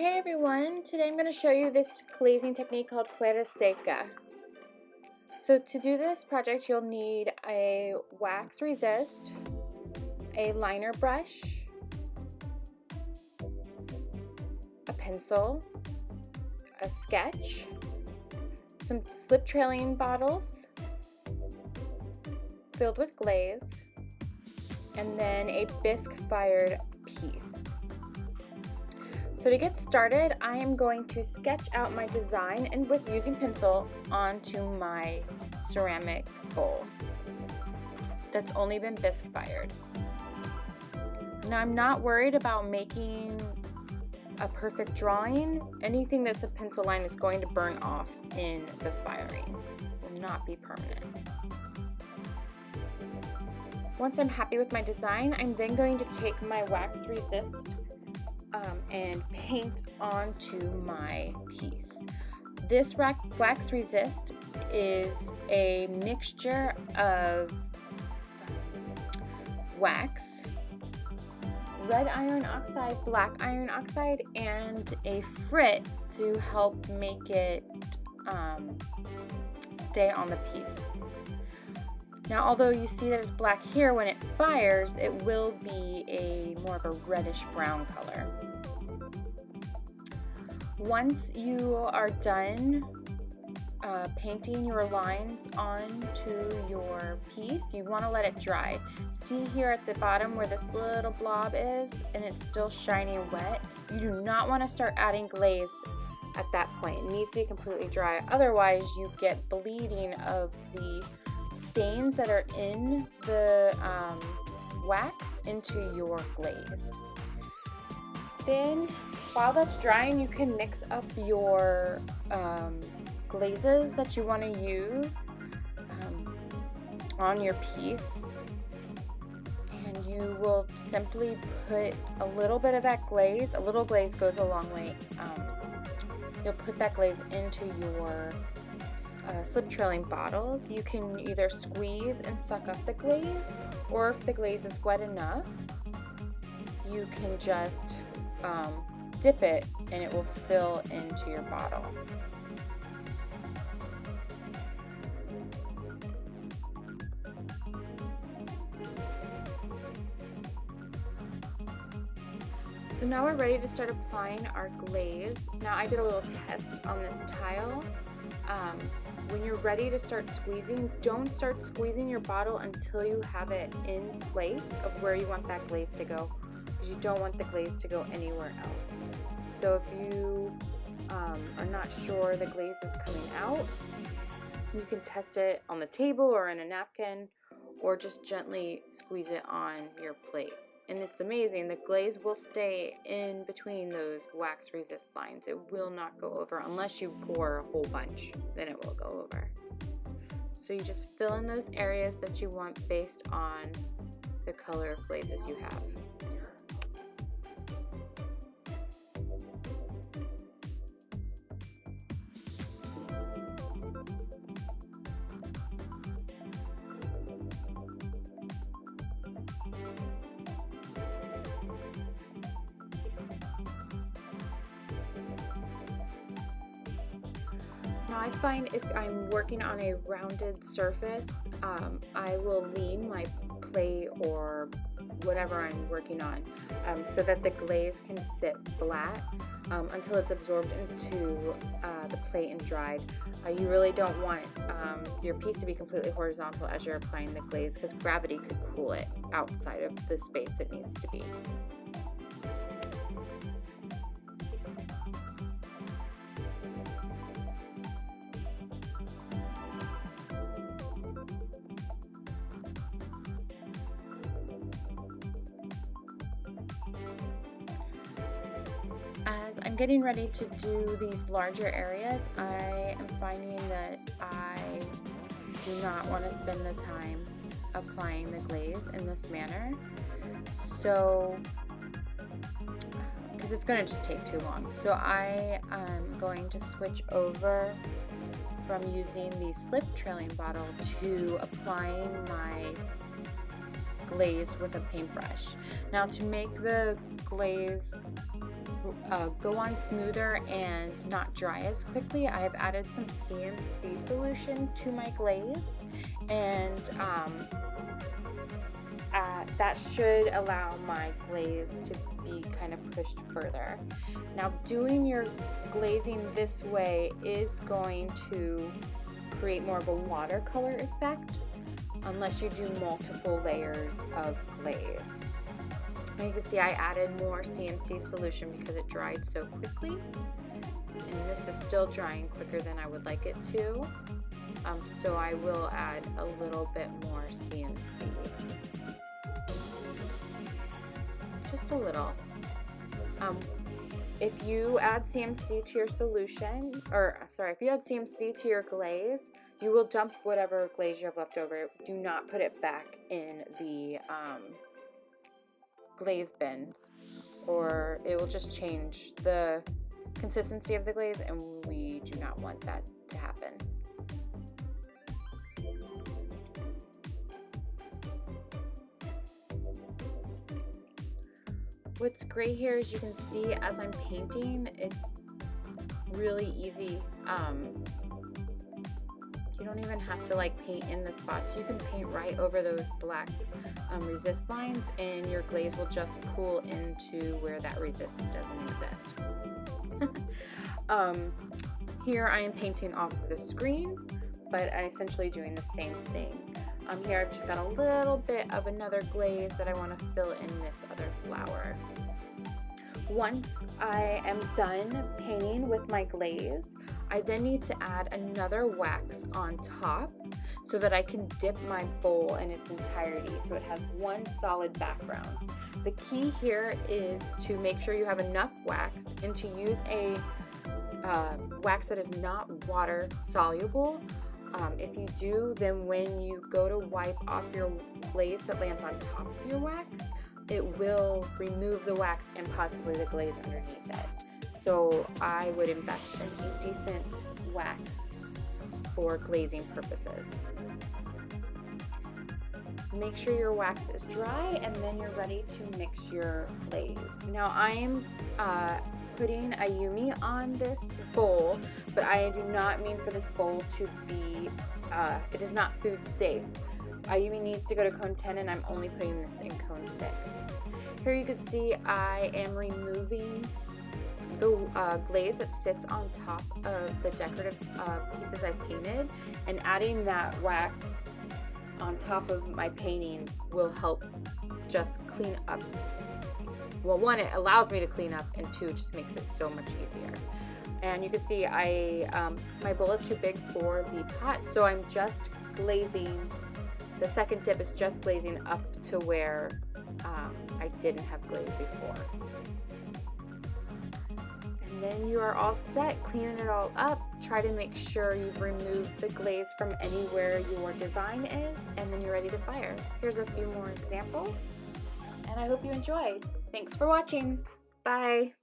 Hey everyone, today I'm going to show you this glazing technique called Cuerda Seca. So to do this project you'll need a wax resist, a liner brush, a pencil, a sketch, some slip trailing bottles filled with glaze, and then a bisque fired piece. So to get started, I am going to sketch out my design and with using pencil onto my ceramic bowl that's only been bisque fired. Now I'm not worried about making a perfect drawing. Anything that's a pencil line is going to burn off in the firing. It will not be permanent. Once I'm happy with my design, I'm then going to take my wax resist and paint onto my piece. This wax resist is a mixture of wax, red iron oxide, black iron oxide, and a frit to help make it stay on the piece. Now, although you see that it's black here, when it fires, it will be a more of a reddish brown color. Once you are done painting your lines onto your piece, you want to let it dry. See here at the bottom where this little blob is, and it's still shiny and wet. You do not want to start adding glaze at that point. It needs to be completely dry. Otherwise, you get bleeding of the stains that are in the wax into your glaze. Then while that's drying, you can mix up your glazes that you want to use on your piece, and you will simply put a little bit of that glaze. A little glaze goes a long way. You'll put that glaze into your slip trailing bottles. You can either squeeze and suck up the glaze, or if the glaze is wet enough, you can just dip it and it will fill into your bottle. So now we're ready to start applying our glaze. Now I did a little test on this tile. When you're ready to start squeezing, don't start squeezing your bottle until you have it in place of where you want that glaze to go, because you don't want the glaze to go anywhere else. So if you are not sure the glaze is coming out, you can test it on the table or in a napkin, or just gently squeeze it on your plate. And it's amazing, the glaze will stay in between those wax resist lines. It will not go over unless you pour a whole bunch, then it will go over. So you just fill in those areas that you want based on the color of glazes you have. Now I find if I'm working on a rounded surface, I will lean my plate or whatever I'm working on so that the glaze can sit flat until it's absorbed into the plate and dried. You really don't want your piece to be completely horizontal as you're applying the glaze, because gravity could pull it outside of the space it needs to be. As I'm getting ready to do these larger areas, I am finding that I do not want to spend the time applying the glaze in this manner, so because it's going to just take too long. So I am going to switch over from using the slip trailing bottle to applying my glaze with a paintbrush. Now to make the glaze go on smoother and not dry as quickly, I have added some CMC solution to my glaze, and that should allow my glaze to be kind of pushed further. Now doing your glazing this way is going to create more of a watercolor effect unless you do multiple layers of glaze. And you can see I added more CMC solution because it dried so quickly, and this is still drying quicker than I would like it to, so I will add a little bit more CMC, just a little. If you add CMC to your solution, if you add CMC to your glaze, you will dump whatever glaze you have left over. Do not put it back in the glaze bins, or it will just change the consistency of the glaze, and we do not want that to happen. What's great here is you can see as I'm painting, it's really easy. You don't even have to like paint in the spots. You can paint right over those black resist lines, and your glaze will just pool into where that resist doesn't exist. Here I am painting off the screen, but I'm essentially doing the same thing. Here I've just got a little bit of another glaze that I want to fill in this other flower. Once I am done painting with my glaze, I then need to add another wax on top so that I can dip my bowl in its entirety so it has one solid background. The key here is to make sure you have enough wax and to use a wax that is not water soluble. If you do, then when you go to wipe off your glaze that lands on top of your wax, it will remove the wax and possibly the glaze underneath it. So I would invest in a decent wax for glazing purposes. Make sure your wax is dry, and then you're ready to mix your glaze. Now I am putting a Yumi on this bowl, but I do not mean for this bowl to be, it is not food safe. Yumi needs to go to cone 10, and I'm only putting this in cone 6. Here you can see I am removing the glaze that sits on top of the decorative pieces I painted, and adding that wax on top of my painting will help just clean up. Well, one, it allows me to clean up, and two, it just makes it so much easier. And you can see my bowl is too big for the pot, so I'm just glazing. The second dip is just glazing up to where I didn't have glaze before. And then you are all set, cleaning it all up. Try to make sure you've removed the glaze from anywhere your design is, and then you're ready to fire. Here's a few more examples, and I hope you enjoyed. Thanks for watching. Bye.